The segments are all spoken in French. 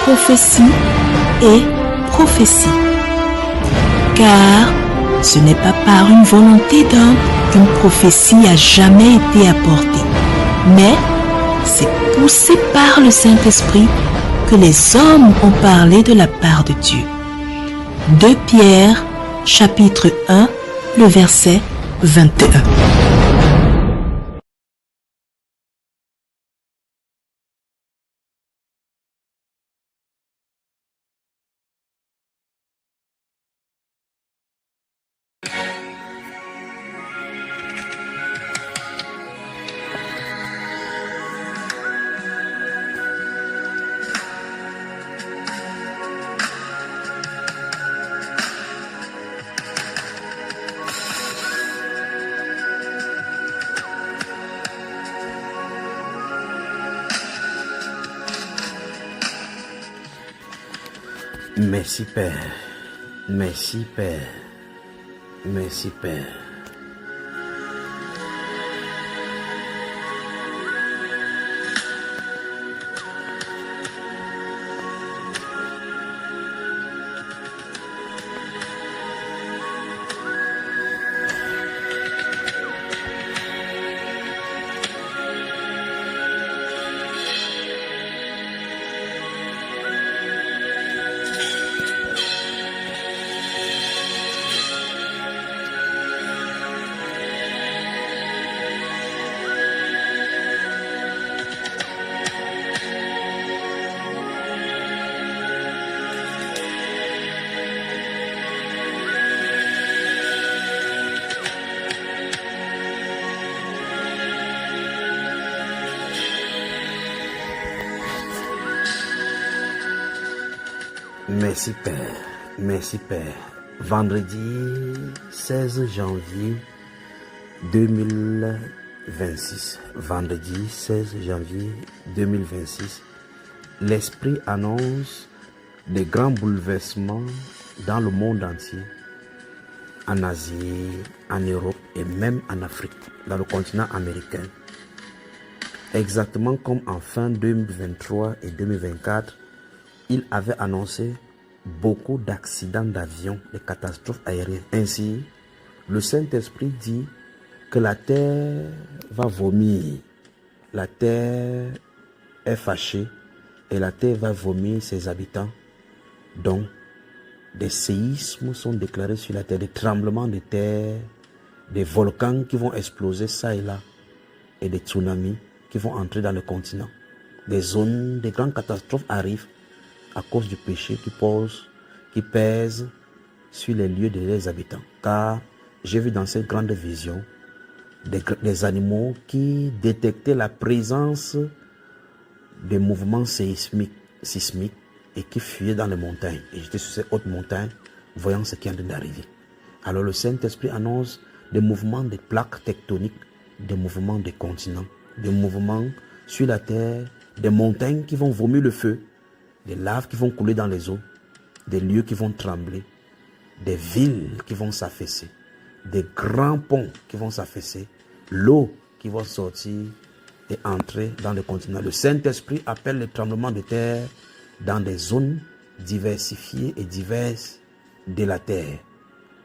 Prophétie et prophétie. Car ce n'est pas par une volonté d'homme qu'une prophétie a jamais été apportée, mais c'est poussé par le Saint-Esprit que les hommes ont parlé de la part de Dieu. 2 Pierre, chapitre 1, le verset 21. Merci Père, merci Père, merci Père. Merci Père, merci Père. Vendredi 16 janvier 2026. Vendredi 16 janvier 2026. L'Esprit annonce des grands bouleversements dans le monde entier, en Asie, en Europe et même en Afrique, dans le continent américain. Exactement comme en fin 2023 et 2024, il avait annoncé beaucoup d'accidents d'avion, de catastrophes aériennes. Ainsi, le Saint-Esprit dit que la terre va vomir. La terre est fâchée et la terre va vomir ses habitants. Donc, des séismes sont déclarés sur la terre, des tremblements de terre, des volcans qui vont exploser ça et là, et des tsunamis qui vont entrer dans le continent. Des zones, des grandes catastrophes arrivent à cause du péché qui pèse sur les lieux des habitants. Car j'ai vu dans cette grande vision des animaux qui détectaient la présence des mouvements sismiques et qui fuyaient dans les montagnes. Et j'étais sur ces hautes montagnes, voyant ce qui est en train d'arriver. Alors le Saint-Esprit annonce des mouvements de plaques tectoniques, des mouvements des continents, des mouvements sur la terre, des montagnes qui vont vomir le feu, des laves qui vont couler dans les eaux, des lieux qui vont trembler, des villes qui vont s'affaisser, des grands ponts qui vont s'affaisser, l'eau qui va sortir et entrer dans le continent. Le Saint-Esprit appelle les tremblements de terre dans des zones diversifiées et diverses de la terre.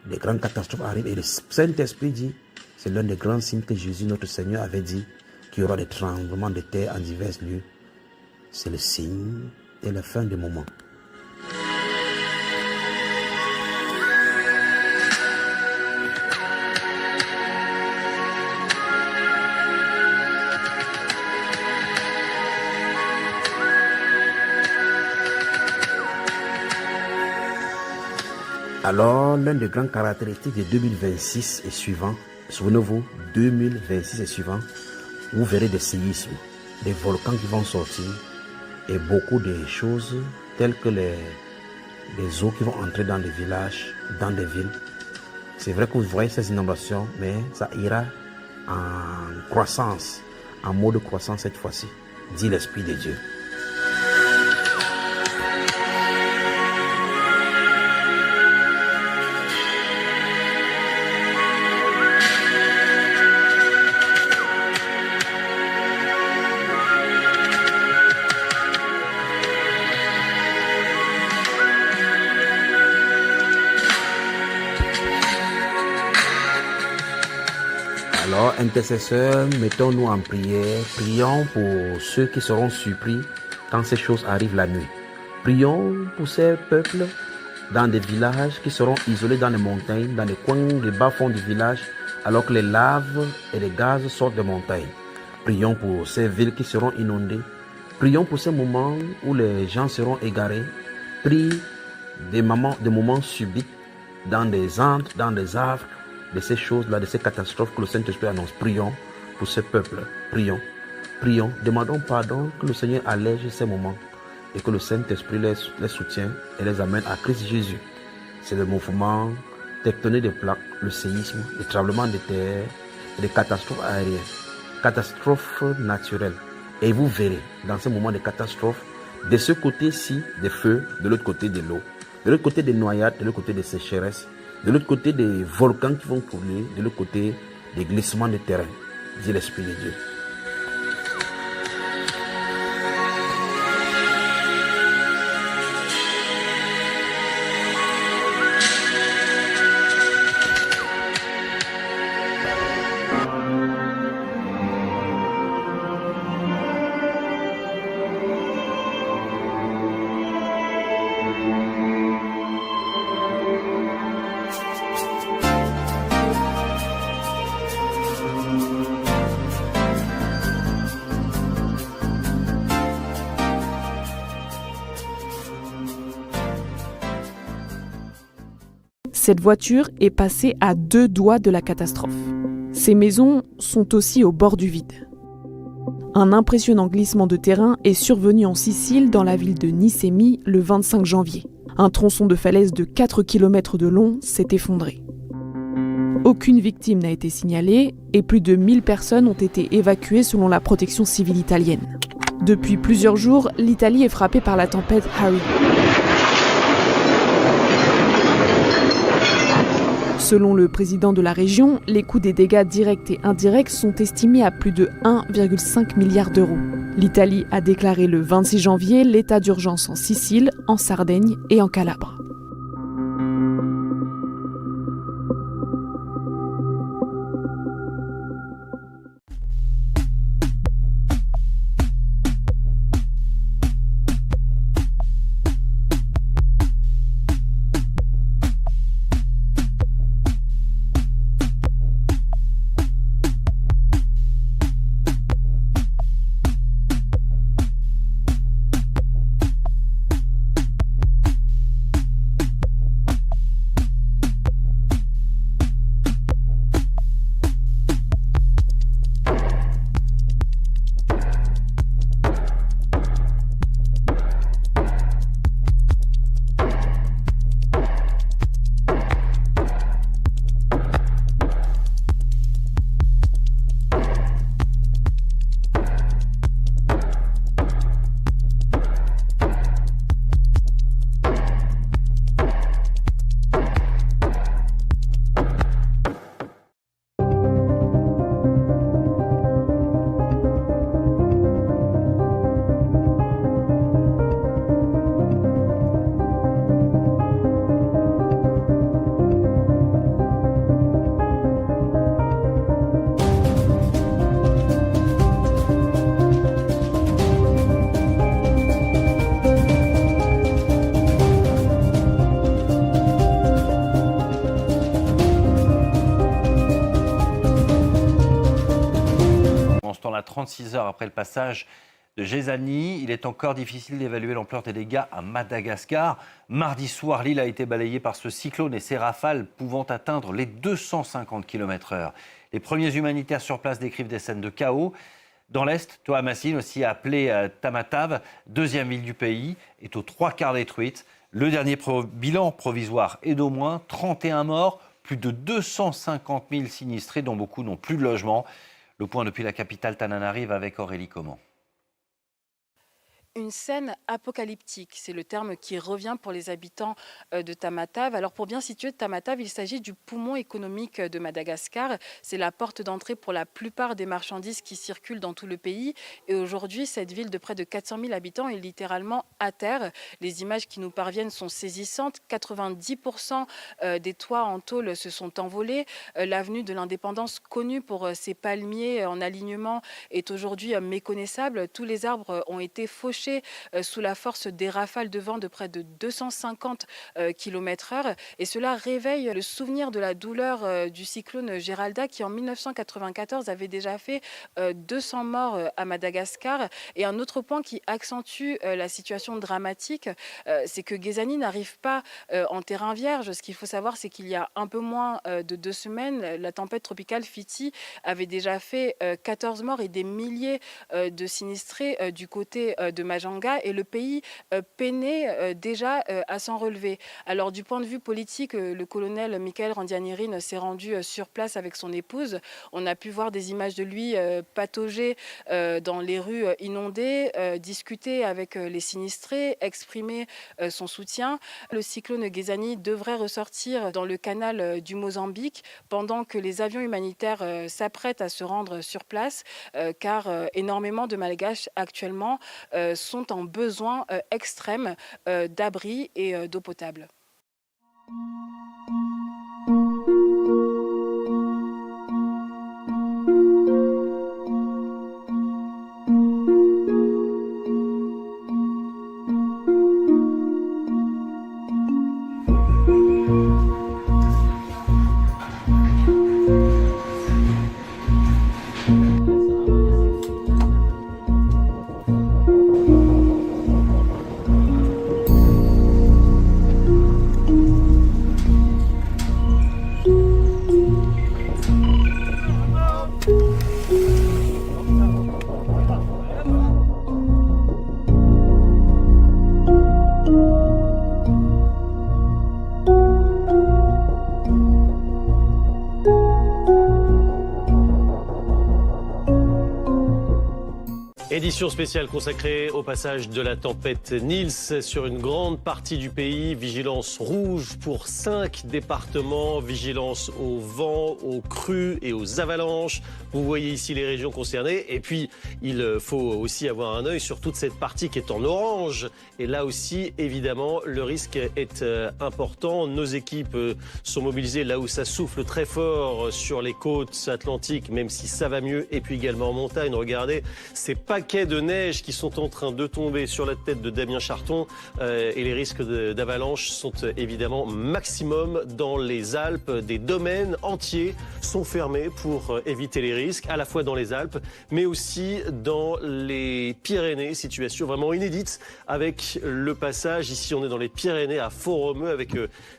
Des grandes catastrophes arrivent et le Saint-Esprit dit, c'est l'un des grands signes que Jésus, notre Seigneur, avait dit, qu'il y aura des tremblements de terre en divers lieux. C'est le signe et la fin du moment. Alors, l'un des grandes caractéristiques de 2026 est suivant. Souvenez-vous, 2026 est suivant. Vous verrez des séismes, des volcans qui vont sortir et beaucoup de choses telles que les eaux qui vont entrer dans les villages, dans des villes. C'est vrai que vous voyez ces inondations, mais ça ira en croissance, en mode croissance cette fois-ci, dit l'Esprit de Dieu. Alors, intercesseurs, mettons-nous en prière. Prions pour ceux qui seront surpris quand ces choses arrivent la nuit. Prions pour ces peuples dans des villages qui seront isolés dans les montagnes, dans les coins, les bas-fonds du village, alors que les laves et les gaz sortent des montagnes. Prions pour ces villes qui seront inondées. Prions pour ces moments où les gens seront égarés. Prie des moments subites dans des antres, dans des arbres, de ces choses-là, de ces catastrophes que le Saint-Esprit annonce. Prions pour ce peuple. Prions. Prions. Demandons pardon, que le Seigneur allège ces moments et que le Saint-Esprit les soutienne et les amène à Christ Jésus. C'est le mouvement tectonique des plaques, le séisme, les tremblements de terre et les catastrophes aériennes, catastrophes naturelles. Et vous verrez, dans ces moments de catastrophes, de ce côté-ci des feux, de l'autre côté de l'eau, de l'autre côté des noyades, de l'autre côté des sécheresses, de l'autre côté des volcans qui vont couler, de l'autre côté des glissements de terrain, dit l'Esprit de Dieu. Cette voiture est passée à 2 doigts de la catastrophe. Ces maisons sont aussi au bord du vide. Un impressionnant glissement de terrain est survenu en Sicile, dans la ville de Nicémie, le 25 janvier. Un tronçon de falaise de 4 km de long s'est effondré. Aucune victime n'a été signalée et plus de 1000 personnes ont été évacuées selon la protection civile italienne. Depuis plusieurs jours, l'Italie est frappée par la tempête Harry. Selon le président de la région, les coûts des dégâts directs et indirects sont estimés à plus de 1,5 milliard d'euros. L'Italie a déclaré le 26 janvier l'état d'urgence en Sicile, en Sardaigne et en Calabre. À 36 heures après le passage de Gézani, il est encore difficile d'évaluer l'ampleur des dégâts à Madagascar. Mardi soir, l'île a été balayée par ce cyclone et ses rafales pouvant atteindre les 250 km/h. Les premiers humanitaires sur place décrivent des scènes de chaos. Dans l'Est, Toamasine, aussi appelée Tamatave, deuxième ville du pays, est aux 3/4 détruite. Le dernier bilan provisoire est d'au moins 31 morts, plus de 250 000 sinistrés, dont beaucoup n'ont plus de logement. Le point depuis la capitale Tananarive avec Aurélie Comment. Une scène apocalyptique, c'est le terme qui revient pour les habitants de Tamatave. Alors pour bien situer Tamatave, il s'agit du poumon économique de Madagascar. C'est la porte d'entrée pour la plupart des marchandises qui circulent dans tout le pays. Et aujourd'hui, cette ville de près de 400 000 habitants est littéralement à terre. Les images qui nous parviennent sont saisissantes. 90% des toits en tôle se sont envolés. L'avenue de l'Indépendance, connue pour ses palmiers en alignement, est aujourd'hui méconnaissable. Tous les arbres ont été fauchés sous la force des rafales de vent de près de 250 km/h. Et cela réveille le souvenir de la douleur du cyclone Géralda qui, en 1994, avait déjà fait 200 morts à Madagascar. Et un autre point qui accentue la situation dramatique, c'est que Gezani n'arrive pas en terrain vierge. Ce qu'il faut savoir, c'est qu'il y a un peu moins de 2 semaines, la tempête tropicale Fiti avait déjà fait 14 morts et des milliers de sinistrés du côté de Majanga, et le pays peinait déjà à s'en relever. Alors du point de vue politique, le colonel Michael Randrianirina s'est rendu sur place avec son épouse. On a pu voir des images de lui patauger dans les rues inondées, discuter avec les sinistrés, exprimer son soutien. Le cyclone Gezani devrait ressortir dans le canal du Mozambique pendant que les avions humanitaires s'apprêtent à se rendre sur place, car énormément de Malgaches actuellement sont en besoin extrême d'abri et d'eau potable. Édition spéciale consacrée au passage de la tempête Nils sur une grande partie du pays. Vigilance rouge pour 5 départements. Vigilance au vent, aux crues et aux avalanches. Vous voyez ici les régions concernées. Et puis, il faut aussi avoir un œil sur toute cette partie qui est en orange. Et là aussi, évidemment, le risque est important. Nos équipes sont mobilisées là où ça souffle très fort sur les côtes atlantiques, même si ça va mieux. Et puis également en montagne. Regardez, ces paquets de neige qui sont en train de tomber sur la tête de Damien Charton et les risques d'avalanche sont évidemment maximum dans les Alpes. Des domaines entiers sont fermés pour éviter les risques, à la fois dans les Alpes, mais aussi dans les Pyrénées. Situation vraiment inédite avec le passage. Ici, on est dans les Pyrénées à Font-Romeu avec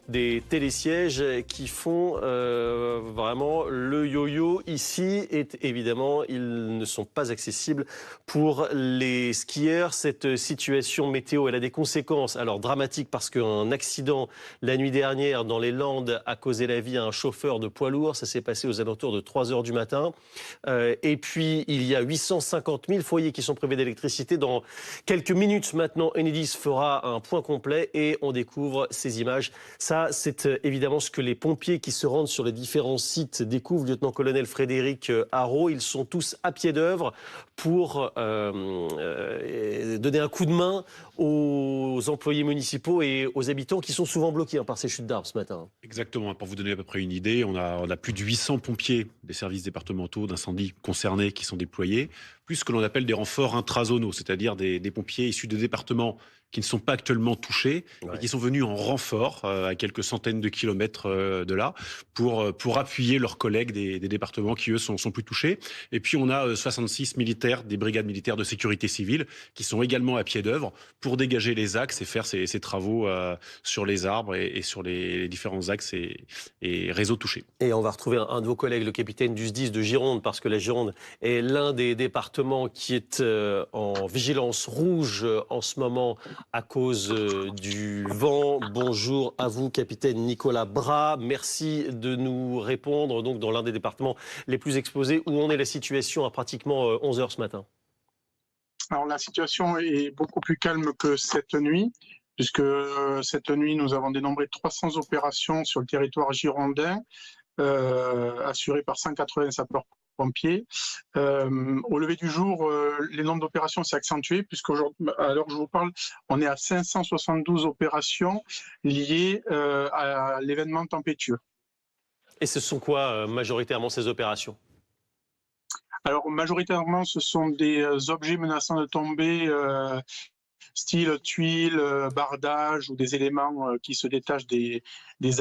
des télésièges qui font vraiment le yo-yo. Ici, et évidemment, ils ne sont pas accessibles pour les skieurs. Cette situation météo, elle a des conséquences alors dramatiques parce qu'un accident la nuit dernière dans les Landes a causé la vie à un chauffeur de poids lourd. Ça s'est passé aux alentours de 3 h du matin. Et puis, il y a 850 000 foyers qui sont privés d'électricité. Dans quelques minutes maintenant, Enedis fera un point complet et on découvre ces images. Ça, c'est évidemment ce que les pompiers qui se rendent sur les différents sites découvrent. Lieutenant-colonel Frédéric Haraud, ils sont tous à pied d'œuvre pour donner un coup de main aux employés municipaux et aux habitants qui sont souvent bloqués par ces chutes d'arbres ce matin. Exactement. Pour vous donner à peu près une idée, on a plus de 800 pompiers des services départementaux d'incendie concernés qui sont déployés, plus ce que l'on appelle des renforts intrazonaux, c'est-à-dire des pompiers issus de départements qui ne sont pas actuellement touchés, et qui sont venus en renfort à quelques centaines de kilomètres de là pour appuyer leurs collègues des départements qui, eux, sont plus touchés. Et puis, on a 66 militaires des brigades militaires de sécurité civile qui sont également à pied d'œuvre pour dégager les axes et faire ces travaux sur les arbres et sur les différents axes et réseaux touchés. Et on va retrouver un de vos collègues, le capitaine du SDIS de Gironde, parce que la Gironde est l'un des départements qui est en vigilance rouge en ce moment à cause du vent. Bonjour à vous, capitaine Nicolas Bras. Merci de nous répondre. Donc, dans l'un des départements les plus exposés, où en est la situation à pratiquement 11 h ce matin? Alors la situation est beaucoup plus calme que cette nuit, puisque cette nuit nous avons dénombré 300 opérations sur le territoire girondin, assurées par 180 sapeurs-pompiers. Au lever du jour, les nombres d'opérations s'est accentué, puisqu'aujourd'hui, à l'heure où je vous parle, on est à 572 opérations liées à l'événement tempétueux. Et ce sont quoi majoritairement ces opérations ? Alors majoritairement, ce sont des objets menaçant de tomber, style tuiles, bardages ou des éléments qui se détachent des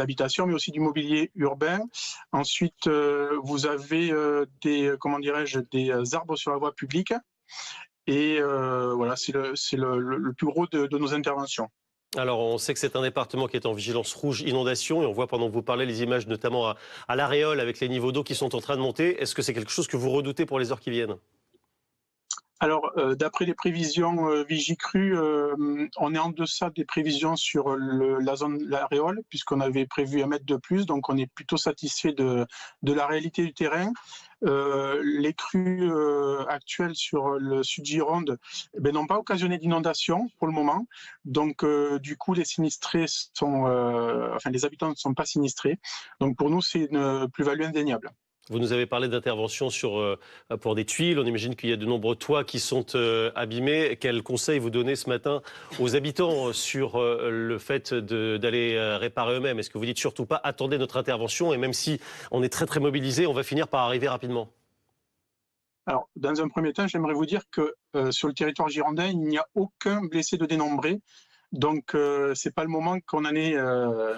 habitations, mais aussi du mobilier urbain. Ensuite, vous avez des arbres sur la voie publique. Et voilà, c'est le plus gros de nos interventions. Alors, on sait que c'est un département qui est en vigilance rouge inondation et on voit pendant que vous parlez les images notamment à La Réole avec les niveaux d'eau qui sont en train de monter. Est-ce que c'est quelque chose que vous redoutez pour les heures qui viennent ? Alors, d'après les prévisions Vigicru, on est en deçà des prévisions sur la zone La Réole, puisqu'on avait prévu 1 mètre de plus, donc on est plutôt satisfait de la réalité du terrain. Les crues actuelles sur le sud Gironde n'ont pas occasionné d'inondation pour le moment, donc du coup les sinistrés les habitants ne sont pas sinistrés, donc pour nous c'est une plus-value indéniable. Vous nous avez parlé d'intervention pour des tuiles. On imagine qu'il y a de nombreux toits qui sont abîmés. Quel conseil vous donnez ce matin aux habitants sur le fait d'aller réparer eux-mêmes ? Est-ce que vous dites surtout pas attendez notre intervention et même si on est très très mobilisé, on va finir par arriver rapidement ? Alors, dans un premier temps, j'aimerais vous dire que sur le territoire girondin, il n'y a aucun blessé de dénombré. Donc, c'est pas le moment qu'on en est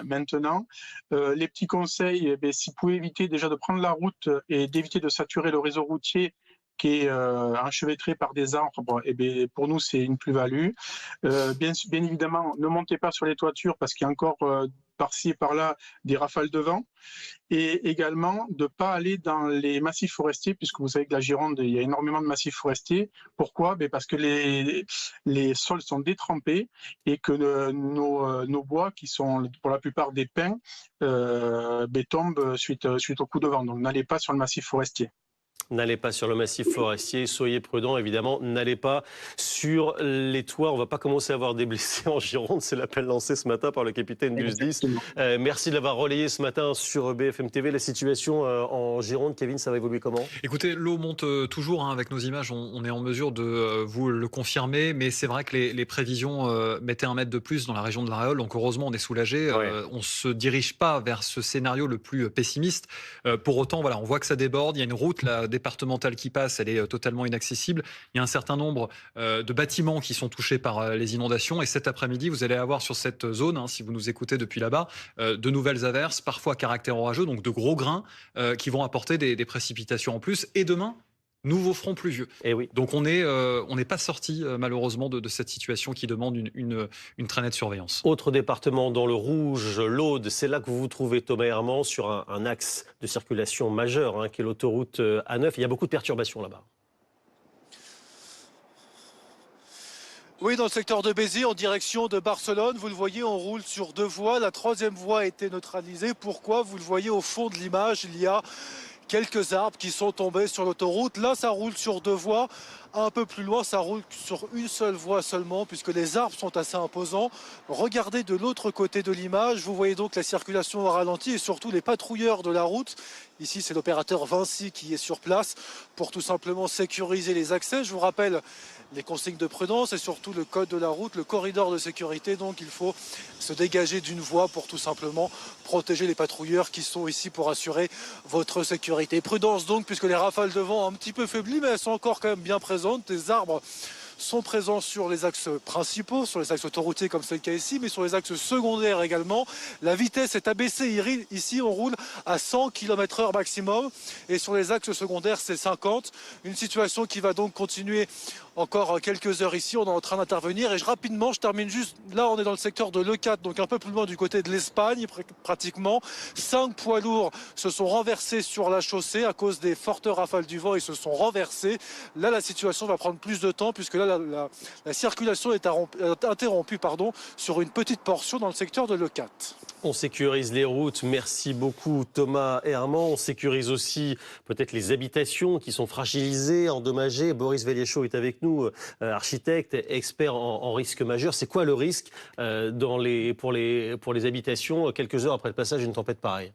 maintenant. Les petits conseils, si vous pouvez éviter déjà de prendre la route et d'éviter de saturer le réseau routier qui est enchevêtré par des arbres, pour nous, c'est une plus-value. Bien évidemment, ne montez pas sur les toitures parce qu'il y a encore par-ci et par-là des rafales de vent. Et également, de ne pas aller dans les massifs forestiers, puisque vous savez que la Gironde, il y a énormément de massifs forestiers. Pourquoi ? Parce que les sols sont détrempés et que nos bois, qui sont pour la plupart des pins, tombent suite au coup de vent. Donc n'allez pas sur le massif forestier. N'allez pas sur le massif forestier, soyez prudents, évidemment, n'allez pas sur les toits. On ne va pas commencer à avoir des blessés en Gironde, c'est l'appel lancé ce matin par le capitaine du SDIS. Merci de l'avoir relayé ce matin sur BFM TV. La situation en Gironde, Kevin, ça va évoluer comment ? Écoutez, l'eau monte toujours, avec nos images, on est en mesure de vous le confirmer, mais c'est vrai que les prévisions mettaient 1 mètre de plus dans la région de La Réole, donc heureusement on est soulagé. Ouais. On ne se dirige pas vers ce scénario le plus pessimiste. Pour autant, voilà, on voit que ça déborde, il y a une route là, départementale qui passe, elle est totalement inaccessible. Il y a un certain nombre de bâtiments qui sont touchés par les inondations et cet après-midi, vous allez avoir sur cette zone, si vous nous écoutez depuis là-bas, de nouvelles averses, parfois à caractère orageux, donc de gros grains qui vont apporter des précipitations en plus. Et demain, nouveau front pluvieux. Et oui. Donc on n'est pas sorti malheureusement de cette situation qui demande une très nette surveillance. Autre département dans le rouge, l'Aude, c'est là que vous vous trouvez, Thomas Herman, sur un axe de circulation majeur, qui est l'autoroute A9. Il y a beaucoup de perturbations là-bas. Oui, dans le secteur de Béziers, en direction de Barcelone, vous le voyez, on roule sur 2 voies. La 3e voie a été neutralisée. Pourquoi ? Vous le voyez au fond de l'image, il y a quelques arbres qui sont tombés sur l'autoroute. Là, ça roule sur 2 voies. Un peu plus loin, ça roule sur une seule voie seulement, puisque les arbres sont assez imposants. Regardez de l'autre côté de l'image. Vous voyez donc la circulation au ralenti et surtout les patrouilleurs de la route. Ici, c'est l'opérateur Vinci qui est sur place pour tout simplement sécuriser les accès. Je vous rappelle les consignes de prudence et surtout le code de la route, le corridor de sécurité. Donc, il faut se dégager d'une voie pour tout simplement protéger les patrouilleurs qui sont ici pour assurer votre sécurité. Prudence donc, puisque les rafales de vent ont un petit peu faibli, mais elles sont encore quand même bien présentes. Des arbres sont présents sur les axes principaux, sur les axes autoroutiers comme c'est le cas ici, mais sur les axes secondaires également. La vitesse est abaissée. Ici, on roule à 100 km/h maximum et sur les axes secondaires, c'est 50. Une situation qui va donc continuer encore quelques heures ici. On est en train d'intervenir et rapidement, je termine juste. Là, on est dans le secteur de Leucate, donc un peu plus loin du côté de l'Espagne, pratiquement. 5 poids lourds se sont renversés sur la chaussée à cause des fortes rafales du vent. Ils se sont renversés. Là, la situation va prendre plus de temps puisque là, la circulation est interrompue sur une petite portion dans le secteur de Leucate. On sécurise les routes, merci beaucoup Thomas Herman. On sécurise aussi peut-être les habitations qui sont fragilisées, endommagées. Boris Veliéchot est avec nous, architecte, expert en risque majeur. C'est quoi le risque pour les habitations quelques heures après le passage d'une tempête pareille ?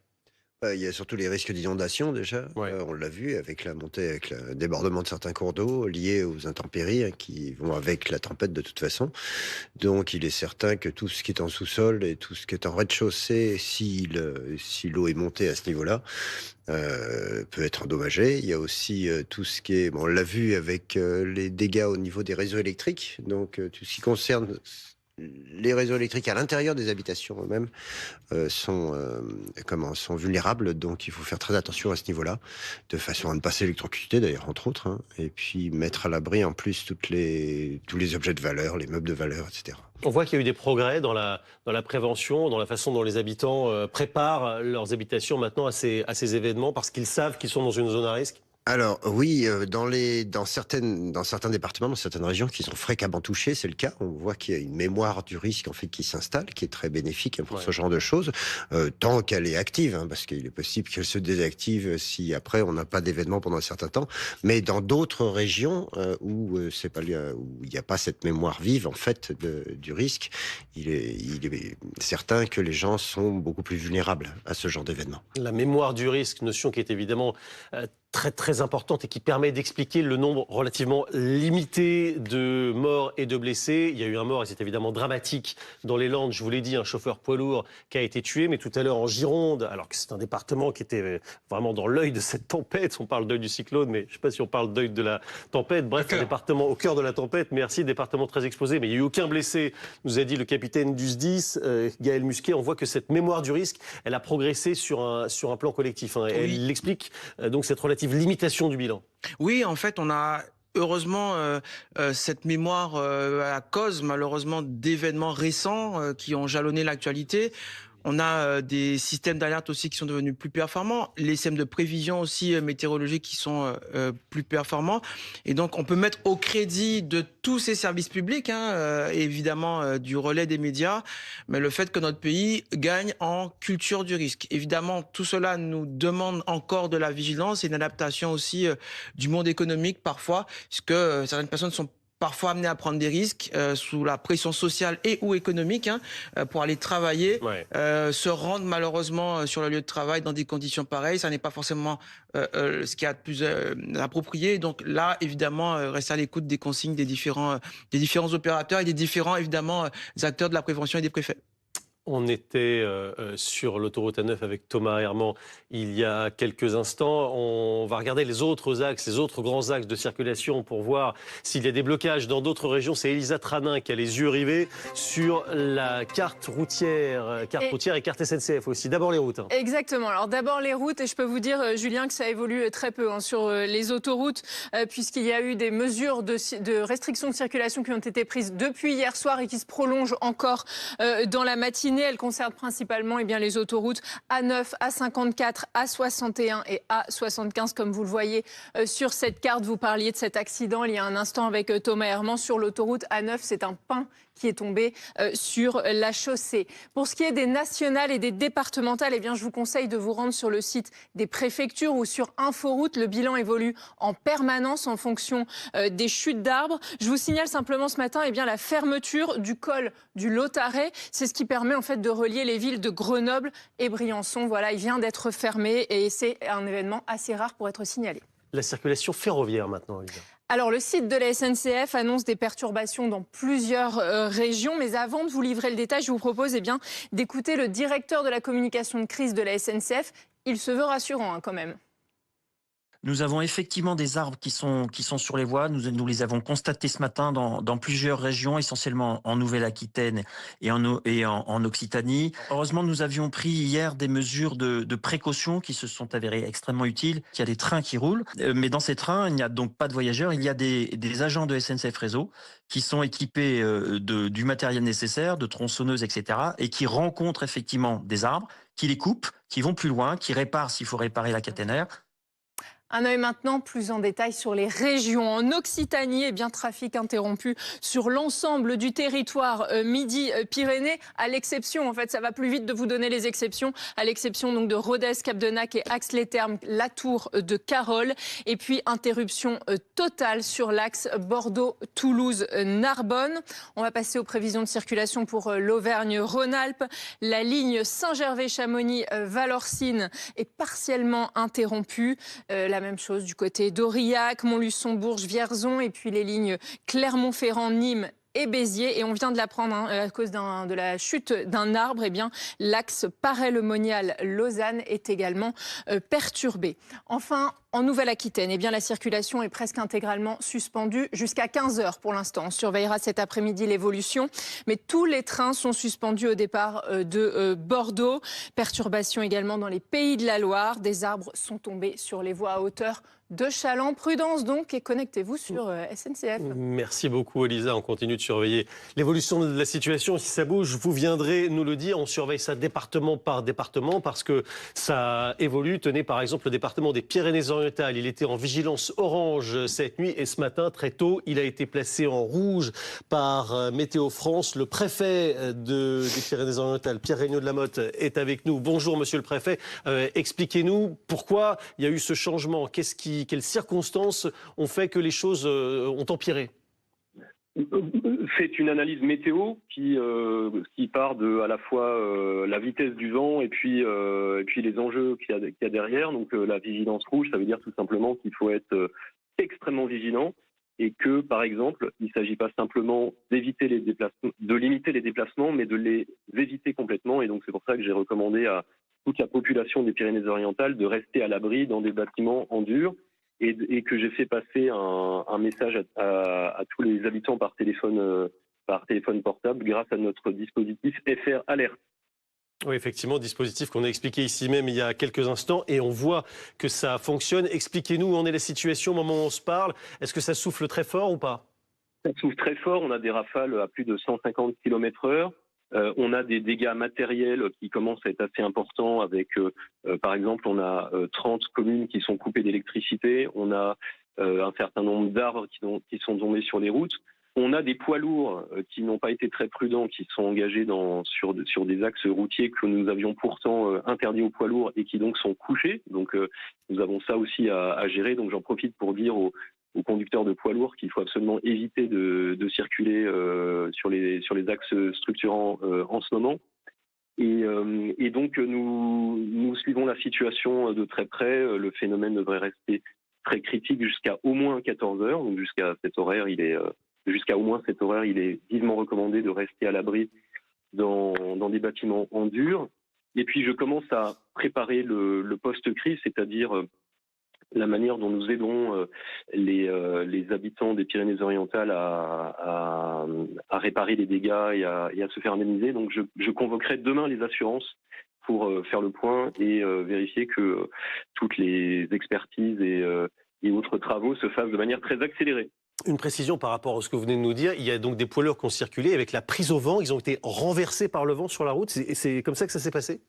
Il y a surtout les risques d'inondation déjà. Ouais. On l'a vu avec la montée, avec le débordement de certains cours d'eau liés aux intempéries qui vont avec la tempête de toute façon. Donc il est certain que tout ce qui est en sous-sol et tout ce qui est en rez-de-chaussée, si l'eau est montée à ce niveau-là, peut être endommagé. Il y a aussi tout ce qui est, on l'a vu avec les dégâts au niveau des réseaux électriques. Donc tout ce qui concerne les réseaux électriques à l'intérieur des habitations eux-mêmes sont vulnérables, donc il faut faire très attention à ce niveau-là, de façon à ne pas s'électrocuter d'ailleurs, entre autres, et puis mettre à l'abri en plus tous les objets de valeur, les meubles de valeur, etc. On voit qu'il y a eu des progrès dans la prévention, dans la façon dont les habitants préparent leurs habitations maintenant à ces événements, parce qu'ils savent qu'ils sont dans une zone à risque. Alors oui, dans certains départements, dans certaines régions qui sont fréquemment touchées, c'est le cas. On voit qu'il y a une mémoire du risque en fait qui s'installe, qui est très bénéfique pour ce genre de choses, tant qu'elle est active, parce qu'il est possible qu'elle se désactive si après on n'a pas d'événement pendant un certain temps. Mais dans d'autres régions où c'est pas où il n'y a pas cette mémoire vive en fait du risque, il est certain que les gens sont beaucoup plus vulnérables à ce genre d'événement. La mémoire du risque, notion qui est évidemment très très importante et qui permet d'expliquer le nombre relativement limité de morts et de blessés. Il y a eu un mort et c'est évidemment dramatique dans les Landes, je vous l'ai dit, un chauffeur poids lourd qui a été tué, mais tout à l'heure en Gironde, alors que c'est un département qui était vraiment dans l'œil de cette tempête, on parle d'œil du cyclone, mais je ne sais pas si on parle d'œil de la tempête, bref, un département au cœur de la tempête, merci, département très exposé, mais il n'y a eu aucun blessé, nous a dit le capitaine du SDIS, Gaël Musquet. On voit que cette mémoire du risque, elle a progressé sur un plan collectif, Oui. Elle explique donc cette relative limitation du bilan. Oui, en fait, on a heureusement cette mémoire à cause malheureusement d'événements récents qui ont jalonné l'actualité. On a des systèmes d'alerte aussi qui sont devenus plus performants, les systèmes de prévision aussi météorologiques qui sont plus performants. Et donc, on peut mettre au crédit de tous ces services publics, évidemment du relais des médias, mais le fait que notre pays gagne en culture du risque. Évidemment, tout cela nous demande encore de la vigilance et une adaptation aussi du monde économique parfois, puisque certaines personnes sont parfois amenés à prendre des risques sous la pression sociale et ou économique pour aller travailler, se rendre malheureusement sur le lieu de travail dans des conditions pareilles. Ça n'est pas forcément ce qui est le plus approprié. Donc là, évidemment, rester à l'écoute des consignes des différents opérateurs et des différents, évidemment, acteurs de la prévention et des préfets. On était sur l'autoroute A9 avec Thomas Herman il y a quelques instants. On va regarder les autres grands axes de circulation pour voir s'il y a des blocages dans d'autres régions. C'est Elisa Tranin qui a les yeux rivés sur la carte routière et carte SNCF aussi. D'abord les routes. Exactement. Alors d'abord les routes, et je peux vous dire, Julien, que ça évolue très peu sur les autoroutes, puisqu'il y a eu des mesures de restriction de circulation qui ont été prises depuis hier soir et qui se prolongent encore dans la matinée. Elle concerne principalement les autoroutes A9, A54, A61 et A75, comme vous le voyez sur cette carte. Vous parliez de cet accident il y a un instant avec Thomas Herman sur l'autoroute A9. C'est un pain qui est tombé sur la chaussée. Pour ce qui est des nationales et des départementales, je vous conseille de vous rendre sur le site des préfectures ou sur Inforoute. Le bilan évolue en permanence en fonction des chutes d'arbres. Je vous signale simplement ce matin la fermeture du col du Lautaret. C'est ce qui permet en fait de relier les villes de Grenoble et Briançon. Voilà, il vient d'être fermé et c'est un événement assez rare pour être signalé. La circulation ferroviaire maintenant, Elisa. Alors, le site de la SNCF annonce des perturbations dans plusieurs régions. Mais avant de vous livrer le détail, je vous propose d'écouter le directeur de la communication de crise de la SNCF. Il se veut rassurant quand même. Nous avons effectivement des arbres qui sont sur les voies. Nous les avons constatés ce matin dans plusieurs régions, essentiellement en Nouvelle-Aquitaine et en Occitanie. Heureusement, nous avions pris hier des mesures de précaution qui se sont avérées extrêmement utiles. Il y a des trains qui roulent, mais dans ces trains, il n'y a donc pas de voyageurs. Il y a des agents de SNCF Réseau qui sont équipés du matériel nécessaire, de tronçonneuses, etc., et qui rencontrent effectivement des arbres, qui les coupent, qui vont plus loin, qui réparent s'il faut réparer la caténaire. Un œil maintenant plus en détail sur les régions. En Occitanie, eh bien, trafic interrompu sur l'ensemble du territoire Midi-Pyrénées, à l'exception, en fait, ça va plus vite de vous donner les exceptions, à l'exception donc de Rodez, Cap-de-Nac et Ax-les-Thermes, la Tour de Carol. Et puis, interruption totale sur l'axe Bordeaux-Toulouse-Narbonne. On va passer aux prévisions de circulation pour l'Auvergne-Rhône-Alpes. La ligne Saint-Gervais-Chamonix-Valorcine est partiellement interrompue. La même chose du côté d'Aurillac, Montluçon-Bourges, Vierzon et puis les lignes Clermont-Ferrand, Nîmes et Béziers. Et on vient de l'apprendre à cause de la chute d'un arbre, eh bien, l'axe Paray-le-Monial-Lausanne est également perturbé. Enfin, en Nouvelle-Aquitaine, eh bien, la circulation est presque intégralement suspendue jusqu'à 15h pour l'instant. On surveillera cet après-midi l'évolution, mais tous les trains sont suspendus au départ de Bordeaux. Perturbation également dans les Pays de la Loire. Des arbres sont tombés sur les voies à hauteur de Chaland. Prudence donc et connectez-vous sur SNCF. Merci beaucoup Elisa, on continue de surveiller l'évolution de la situation. Si ça bouge, vous viendrez nous le dire. On surveille ça département par département parce que ça évolue. Tenez par exemple le département des Pyrénées-Orientales. Il était en vigilance orange cette nuit et ce matin, très tôt, il a été placé en rouge par Météo France. Le préfet des Pyrénées-Orientales, Pierre Regnault de la Motte, est avec nous. Bonjour monsieur le préfet. Expliquez-nous pourquoi il y a eu ce changement. Quelles circonstances ont fait que les choses ont empiré? C'est une analyse météo qui part de à la fois la vitesse du vent et puis les enjeux qu'il y a derrière. Donc la vigilance rouge, ça veut dire tout simplement qu'il faut être extrêmement vigilant et que, par exemple, il ne s'agit pas simplement d'éviter les déplacements, de limiter les déplacements, mais de les éviter complètement. Et donc c'est pour ça que j'ai recommandé à toute la population des Pyrénées-Orientales de rester à l'abri dans des bâtiments en dur. Et que j'ai fait passer un message à tous les habitants par téléphone portable grâce à notre dispositif FR Alert. Oui, effectivement, dispositif qu'on a expliqué ici même il y a quelques instants et on voit que ça fonctionne. Expliquez-nous où en est la situation au moment où on se parle. Est-ce que ça souffle très fort ou pas? Ça souffle très fort, on a des rafales à plus de 150 km/h. On a des dégâts matériels qui commencent à être assez importants avec, par exemple, on a 30 communes qui sont coupées d'électricité, on a un certain nombre d'arbres qui sont tombés sur les routes, on a des poids lourds qui n'ont pas été très prudents, qui sont engagés sur des axes routiers que nous avions pourtant interdits aux poids lourds et qui donc sont couchés. Donc nous avons ça aussi à gérer, donc j'en profite pour dire aux conducteurs de poids lourds qu'il faut absolument éviter de circuler sur les axes structurants en ce moment. Et donc nous suivons la situation de très près. Le phénomène devrait rester très critique jusqu'à au moins 14 heures. Donc jusqu'à au moins cette horaire, il est vivement recommandé de rester à l'abri dans des bâtiments en dur. Et puis je commence à préparer le post-crise, c'est-à-dire la manière dont nous aidons les habitants des Pyrénées-Orientales à réparer les dégâts et à se faire indemniser. Donc je convoquerai demain les assurances pour faire le point et vérifier que toutes les expertises et autres travaux se fassent de manière très accélérée. Une précision par rapport à ce que vous venez de nous dire, il y a donc des poids lourds qui ont circulé avec la prise au vent, ils ont été renversés par le vent sur la route, c'est comme ça que ça s'est passé?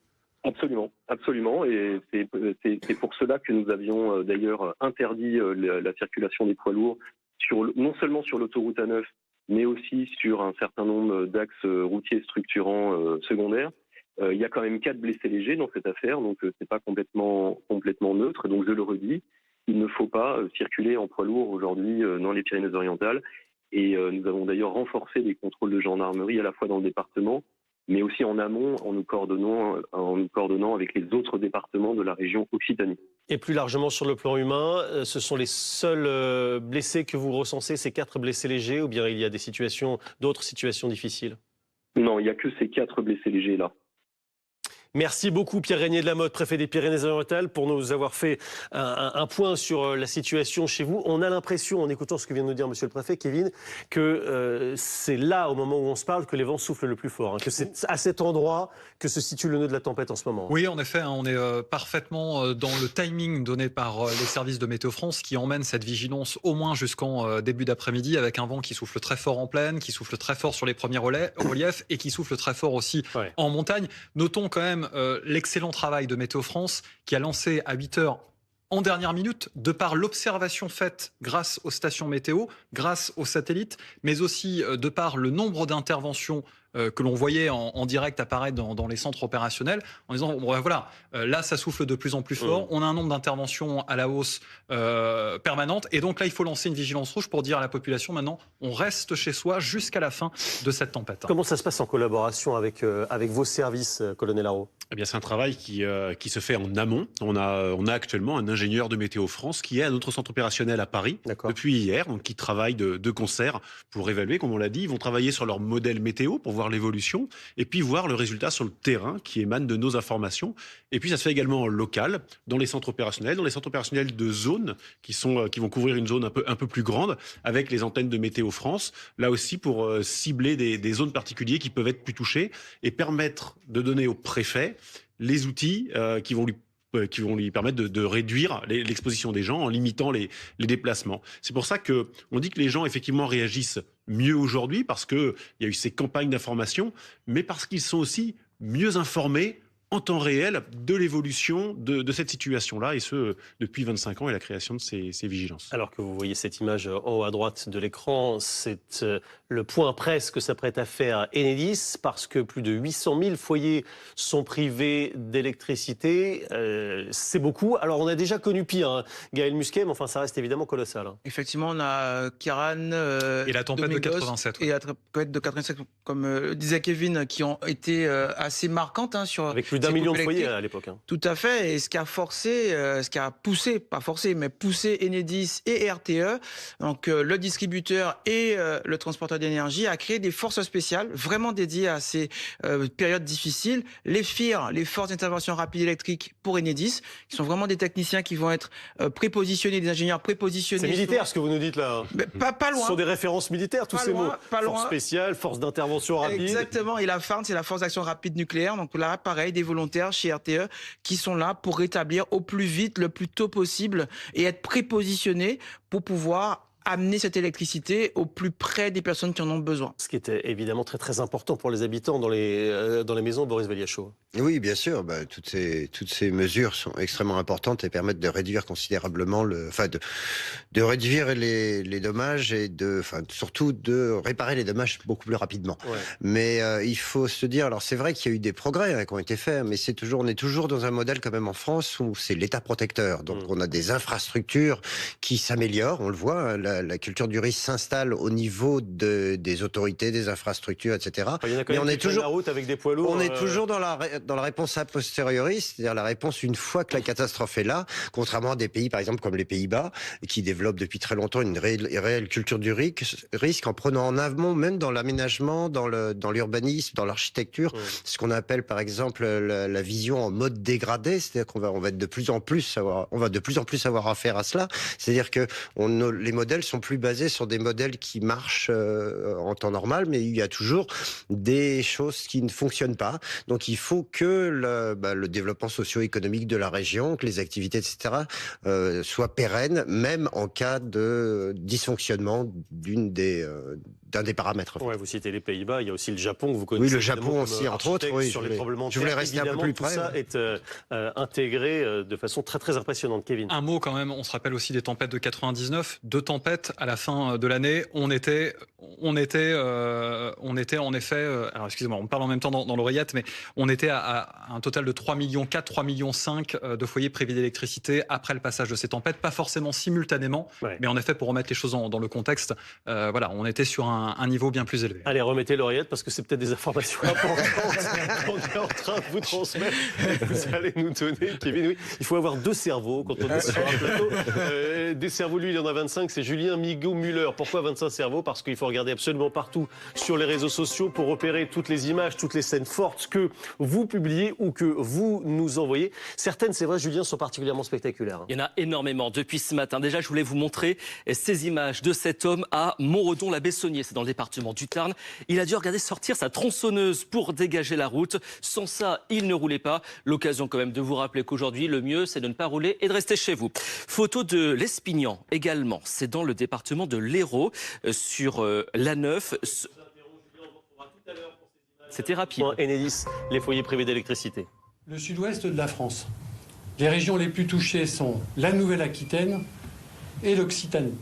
Absolument, absolument, et c'est pour cela que nous avions d'ailleurs interdit la circulation des poids lourds non seulement sur l'autoroute A9, mais aussi sur un certain nombre d'axes routiers structurants secondaires. Il y a quand même 4 blessés légers dans cette affaire, donc c'est pas complètement neutre. Donc je le redis, il ne faut pas circuler en poids lourd aujourd'hui dans les Pyrénées-Orientales. Et nous avons d'ailleurs renforcé les contrôles de gendarmerie à la fois dans le département, mais aussi en amont, en nous coordonnant avec les autres départements de la région Occitanie. Et plus largement sur le plan humain, ce sont les seuls blessés que vous recensez, ces 4 blessés légers, ou bien il y a d'autres situations difficiles? Non, il n'y a que ces 4 blessés légers là. Merci beaucoup Pierre Regnault de la Motte, préfet des Pyrénées-Orientales, pour nous avoir fait un point sur la situation chez vous. On a l'impression, en écoutant ce que vient de nous dire monsieur le préfet, Kevin, que c'est là, au moment où on se parle, que les vents soufflent le plus fort, que c'est à cet endroit que se situe le nœud de la tempête en ce moment. Oui, en effet, on est parfaitement dans le timing donné par les services de Météo France qui emmènent cette vigilance au moins jusqu'en début d'après-midi avec un vent qui souffle très fort en plaine, qui souffle très fort sur les premiers reliefs et qui souffle très fort aussi en montagne. Notons quand même l'excellent travail de Météo France qui a lancé à 8h en dernière minute, de par l'observation faite grâce aux stations météo, grâce aux satellites, mais aussi de par le nombre d'interventions que l'on voyait en direct apparaître dans les centres opérationnels, en disant voilà, là ça souffle de plus en plus fort, on a un nombre d'interventions à la hausse permanente, et donc là il faut lancer une vigilance rouge pour dire à la population maintenant on reste chez soi jusqu'à la fin de cette tempête. Comment ça se passe en collaboration avec vos services, colonel Haro? Eh bien, c'est un travail qui se fait en amont. On a actuellement un ingénieur de Météo France qui est à notre centre opérationnel à Paris depuis hier, donc qui travaille de concert pour évaluer, comme on l'a dit. Ils vont travailler sur leur modèle météo pour voir l'évolution et puis voir le résultat sur le terrain qui émane de nos informations. Et puis, ça se fait également en local, dans les centres opérationnels de zones qui vont couvrir une zone un peu plus grande avec les antennes de Météo France. Là aussi, pour cibler des zones particulières qui peuvent être plus touchées et permettre de donner au préfet les outils qui vont lui permettre de réduire l'exposition des gens en limitant les déplacements. C'est pour ça qu'on dit que les gens effectivement réagissent mieux aujourd'hui parce qu'il y a eu ces campagnes d'information, mais parce qu'ils sont aussi mieux informés en temps réel de l'évolution de cette situation-là, et ce, depuis 25 ans et la création de ces vigilances. Alors que vous voyez cette image en haut à droite de l'écran, c'est le point presse que s'apprête à faire Enedis, parce que plus de 800 000 foyers sont privés d'électricité. C'est beaucoup. Alors on a déjà connu pire, hein, Gaël Musquet, mais enfin ça reste évidemment colossal. Hein. Effectivement, on a Kiran et la tempête Domingos, de 87. Et la tempête de 87, comme disait Kevin, qui ont été assez marquantes sur... Avec plus d'1 million de foyers à l'époque. Hein. Tout à fait, et ce qui a forcé, ce qui a poussé, pas forcé, mais poussé Enedis et RTE, donc le distributeur et le transporteur d'énergie, à créer des forces spéciales vraiment dédiées à ces périodes difficiles. Les FIR, les forces d'intervention rapide électrique pour Enedis, qui sont vraiment des techniciens qui vont être prépositionnés, des ingénieurs prépositionnés. C'est militaire ce que vous nous dites là. Mais pas loin. Ce sont des références militaires, tous ces mots. Force spéciale, force d'intervention rapide. Exactement, et la FARN, c'est la force d'action rapide nucléaire. Donc là, pareil, des volontaires chez RTE qui sont là pour rétablir au plus vite, le plus tôt possible, et être prépositionnés pour pouvoir amener cette électricité au plus près des personnes qui en ont besoin. Ce qui était évidemment très très important pour les habitants dans les maisons, Boris Valiachot. Oui, bien sûr. Toutes ces mesures sont extrêmement importantes et permettent de réduire considérablement de réduire les dommages et surtout de réparer les dommages beaucoup plus rapidement. Ouais. Mais il faut se dire, alors c'est vrai qu'il y a eu des progrès qui ont été faits, mais on est toujours dans un modèle quand même en France où c'est l'État protecteur. Donc on a des infrastructures qui s'améliorent, on le voit. La culture du risque s'installe au niveau des autorités, des infrastructures, etc. Il y en a quand même qui prennent la route avec des poids lourds. On est toujours dans la réponse a posteriori, c'est-à-dire la réponse une fois que la catastrophe est là, contrairement à des pays, par exemple, comme les Pays-Bas, qui développent depuis très longtemps une réelle culture du risque, en prenant en amont, même dans l'aménagement, dans l'urbanisme, dans l'architecture, ce qu'on appelle, par exemple, la vision en mode dégradé, c'est-à-dire qu'on va de plus en plus avoir affaire à cela. C'est-à-dire que les modèles sont plus basés sur des modèles qui marchent en temps normal, mais il y a toujours des choses qui ne fonctionnent pas. Donc il faut que le développement socio-économique de la région, que les activités, etc., soient pérennes, même en cas de dysfonctionnement d'un des paramètres. Ouais, vous citez les Pays-Bas, il y a aussi le Japon que vous connaissez. Oui, le Japon aussi, entre autres. Oui, sur les tremblements de terre. Je voulais rester un peu plus près. Tout ça est intégré de façon très très impressionnante, Kevin. Un mot quand même, on se rappelle aussi des tempêtes de 99, 2 tempêtes à la fin de l'année. On était en effet, alors excusez-moi, on parle en même temps dans l'oreillette, mais on était à un total de 3,4 millions, 3,5 millions de foyers privés d'électricité après le passage de ces tempêtes, pas forcément simultanément, mais en effet, pour remettre les choses dans le contexte, voilà, on était sur un niveau bien plus élevé. Allez, remettez l'oreillette parce que c'est peut-être des informations importantes qu'on est en train de vous transmettre. Vous allez nous donner, Kevin. Oui, il faut avoir 2 cerveaux quand on est sur un plateau. Des cerveaux, lui, il y en a 25, c'est Julien Migaud-Muller. Pourquoi 25 cerveaux? Parce qu'il faut regarder absolument partout sur les réseaux sociaux pour repérer toutes les images, toutes les scènes fortes que vous publiez ou que vous nous envoyez. Certaines, c'est vrai, Julien, sont particulièrement spectaculaires. Il y en a énormément depuis ce matin. Déjà, je voulais vous montrer ces images de cet homme à Montredon-la-Bessonnière. C'est dans le département du Tarn. Il a dû regarder sortir sa tronçonneuse pour dégager la route. Sans ça, il ne roulait pas. L'occasion quand même de vous rappeler qu'aujourd'hui, le mieux, c'est de ne pas rouler et de rester chez vous. Photo de l'Espignan également. C'est dans le département de l'Hérault, sur l'A9. C'était rapide. Enedis, les foyers privés d'électricité. Le sud-ouest de la France. Les régions les plus touchées sont la Nouvelle-Aquitaine et l'Occitanie.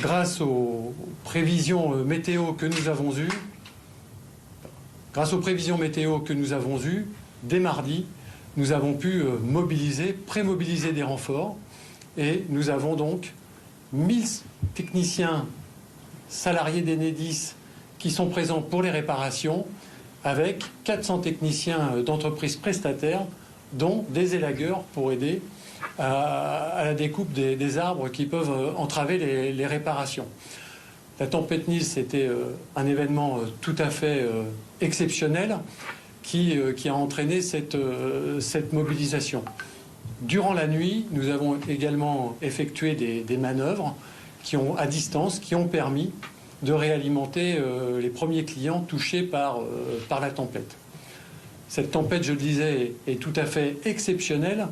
Grâce aux prévisions météo que nous avons eues, dès mardi, nous avons pu prémobiliser des renforts et nous avons donc 1000 techniciens salariés d'Enedis qui sont présents pour les réparations avec 400 techniciens d'entreprises prestataires dont des élagueurs pour aider à la découpe des arbres qui peuvent entraver les réparations. La tempête Nils, c'était un événement tout à fait exceptionnel qui a entraîné cette mobilisation. Durant la nuit, nous avons également effectué des manœuvres à distance qui ont permis de réalimenter les premiers clients touchés par la tempête. Cette tempête, je le disais, est tout à fait exceptionnelle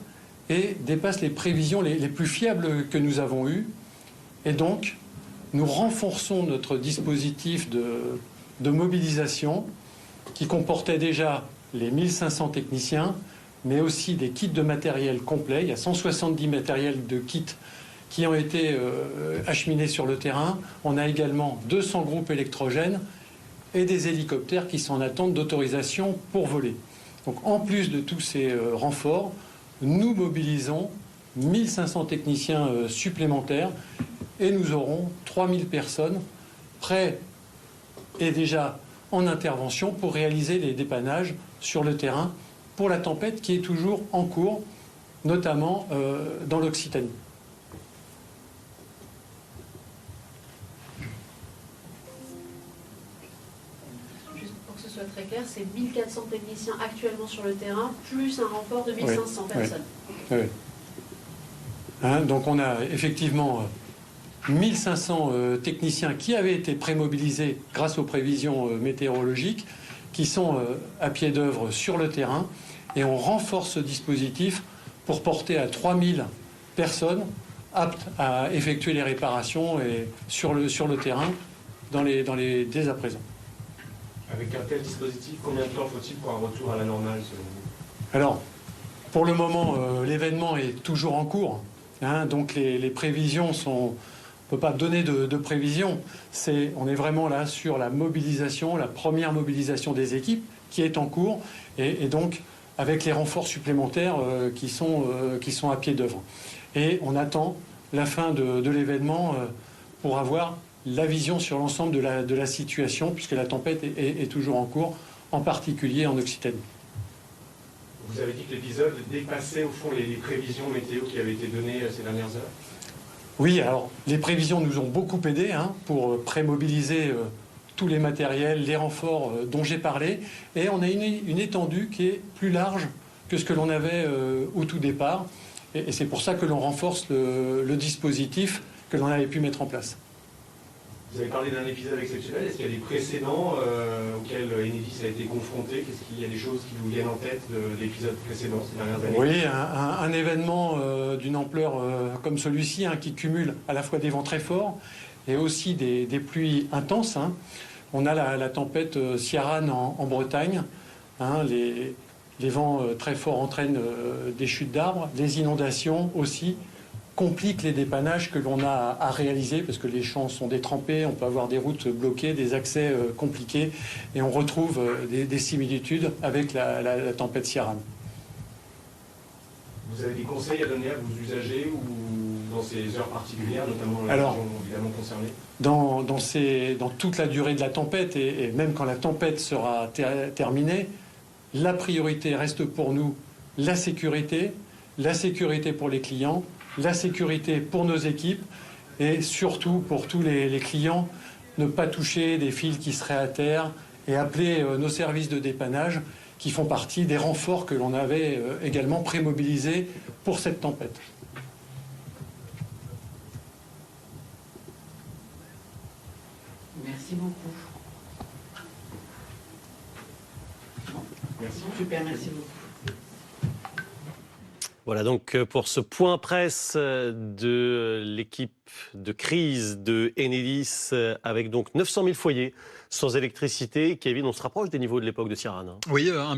et dépasse les prévisions les plus fiables que nous avons eues. Et donc, nous renforçons notre dispositif de mobilisation qui comportait déjà les 1500 techniciens, mais aussi des kits de matériel complet. Il y a 170 matériels de kits qui ont été acheminés sur le terrain. On a également 200 groupes électrogènes et des hélicoptères qui sont en attente d'autorisation pour voler. Donc en plus de tous ces renforts, nous mobilisons 1500 techniciens supplémentaires et nous aurons 3000 personnes prêtes et déjà en intervention pour réaliser les dépannages sur le terrain pour la tempête qui est toujours en cours, notamment dans l'Occitanie. Juste pour que ce soit très clair, c'est 1400 techniciens actuellement sur le terrain, plus un renfort de 1500 personnes. Oui. Hein, donc on a effectivement 1500 techniciens qui avaient été prémobilisés grâce aux prévisions météorologiques, qui sont à pied d'œuvre sur le terrain, et on renforce ce dispositif pour porter à 3000 personnes aptes à effectuer les réparations et sur le terrain dès à présent. Avec un tel dispositif, combien de temps faut-il pour un retour à la normale selon vous? Alors, pour le moment, l'événement est toujours en cours, hein, donc les prévisions sont... On ne peut pas donner de prévision. On est vraiment là sur la mobilisation, la première mobilisation des équipes qui est en cours et donc avec les renforts supplémentaires qui sont à pied d'œuvre. Et on attend la fin de l'événement pour avoir la vision sur l'ensemble de la situation puisque la tempête est toujours en cours, en particulier en Occitanie. Vous avez dit que l'épisode dépassait au fond les prévisions météo qui avaient été données ces dernières heures? Oui, alors les prévisions nous ont beaucoup aidés pour prémobiliser tous les matériels, les renforts dont j'ai parlé. Et on a une étendue qui est plus large que ce que l'on avait au tout départ. Et c'est pour ça que l'on renforce le dispositif que l'on avait pu mettre en place. Vous avez parlé d'un épisode exceptionnel. Est-ce qu'il y a des précédents auxquels Enedis a été confronté? Est-ce qu'il y a des choses qui vous viennent en tête de l'épisode précédent ces dernières années? Oui, un événement d'une ampleur comme celui-ci qui cumule à la fois des vents très forts et aussi des pluies intenses. On a la tempête Ciaran en Bretagne. Les vents très forts entraînent des chutes d'arbres, des inondations aussi compliquent les dépannages que l'on a à réaliser parce que les champs sont détrempés, on peut avoir des routes bloquées, des accès compliqués et on retrouve des similitudes avec la tempête Ciaran. Vous avez des conseils à donner à vos usagers ou dans ces heures particulières, notamment la région évidemment concernée? Dans toute la durée de la tempête et même quand la tempête sera terminée, la priorité reste pour nous la sécurité pour les clients, la sécurité pour nos équipes et surtout pour tous les clients, ne pas toucher des fils qui seraient à terre et appeler nos services de dépannage qui font partie des renforts que l'on avait également prémobilisés pour cette tempête. Merci beaucoup. Merci. Super, merci beaucoup. Voilà donc pour ce point presse de l'équipe de crise de Enedis avec donc 900 000 foyers sans électricité. Kevin, on se rapproche des niveaux de l'époque de Ciarán. Oui, 1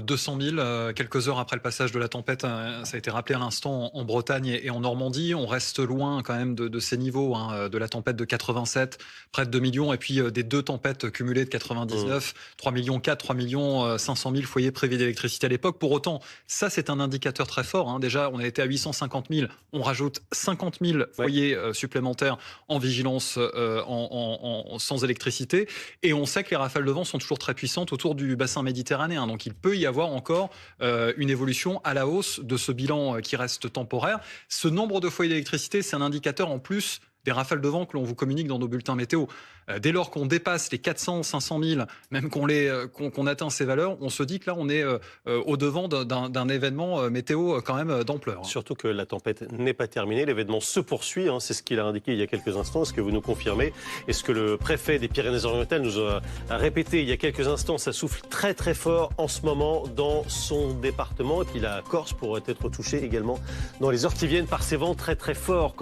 200 000, quelques heures après le passage de la tempête, ça a été rappelé à l'instant en Bretagne et en Normandie. On reste loin quand même de ces niveaux, de la tempête de 87, près de 2 millions, et puis des 2 tempêtes cumulées de 99, 3 millions 4, 3 millions 500 000 foyers privés d'électricité à l'époque. Pour autant, ça c'est un indicateur très fort. Déjà, on a été à 850 000, on rajoute 50 000 foyers supplémentaires en vigilance sans électricité. Et on sait que les rafales de vent sont toujours très puissantes autour du bassin méditerranéen. Donc il peut y avoir encore une évolution à la hausse de ce bilan qui reste temporaire. Ce nombre de foyers d'électricité, c'est un indicateur en plus des rafales de vent que l'on vous communique dans nos bulletins météo. Dès lors qu'on dépasse les 400, 500 000, même qu'on atteint ces valeurs, on se dit que là, on est au-devant d'un événement météo quand même d'ampleur. Surtout que la tempête n'est pas terminée, l'événement se poursuit, c'est ce qu'il a indiqué il y a quelques instants. Est-ce que vous nous confirmez? Est-ce que le préfet des Pyrénées-Orientales nous a répété il y a quelques instants, ça souffle très très fort en ce moment dans son département, et puis la Corse pourrait être touchée également dans les heures qui viennent par ces vents très très forts.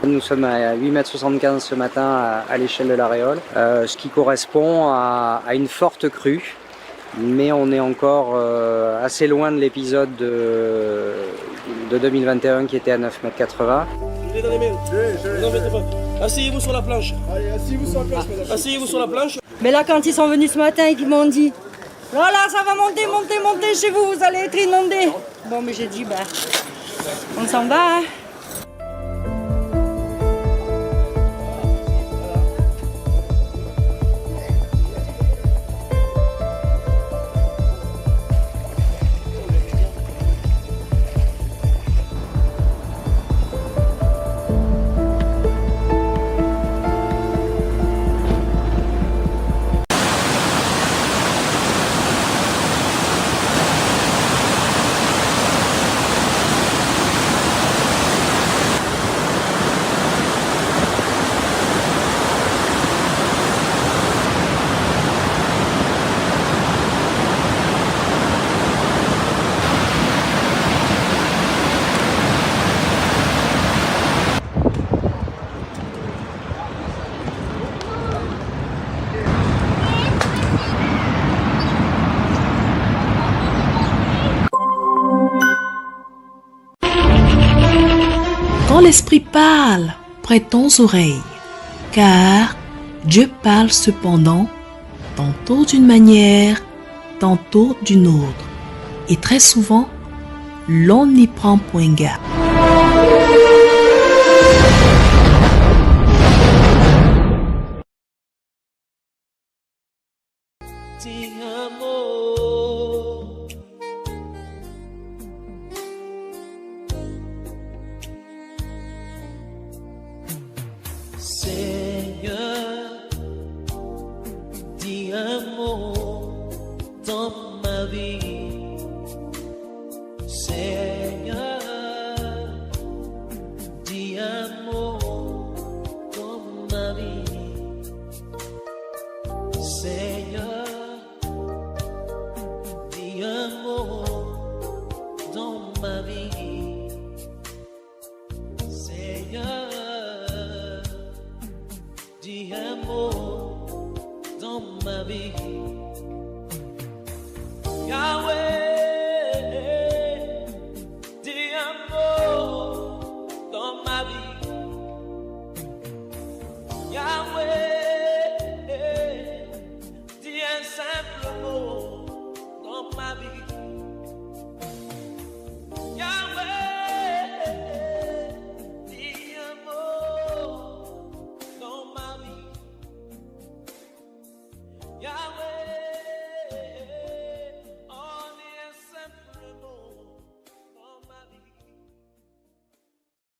Nous sommes à 8,75 m ce matin à l'échelle de la Réole, ce qui correspond à une forte crue, mais on est encore assez loin de l'épisode de 2021 qui était à 9,80 m. Asseyez-vous sur la planche. Allez, asseyez-vous sur la planche, madame. Asseyez-vous sur la planche. Mais là, quand ils sont venus ce matin et qu'ils m'ont dit « Voilà, ça va monter, monter, monter chez vous, vous allez être inondés ». Bon, mais j'ai dit « On s'en va, hein ». Quand l'Esprit parle, prêtons oreille, car Dieu parle cependant, tantôt d'une manière, tantôt d'une autre, et très souvent, l'on n'y prend point garde. Seigneur, dis un mot dans ma vie. Seigneur,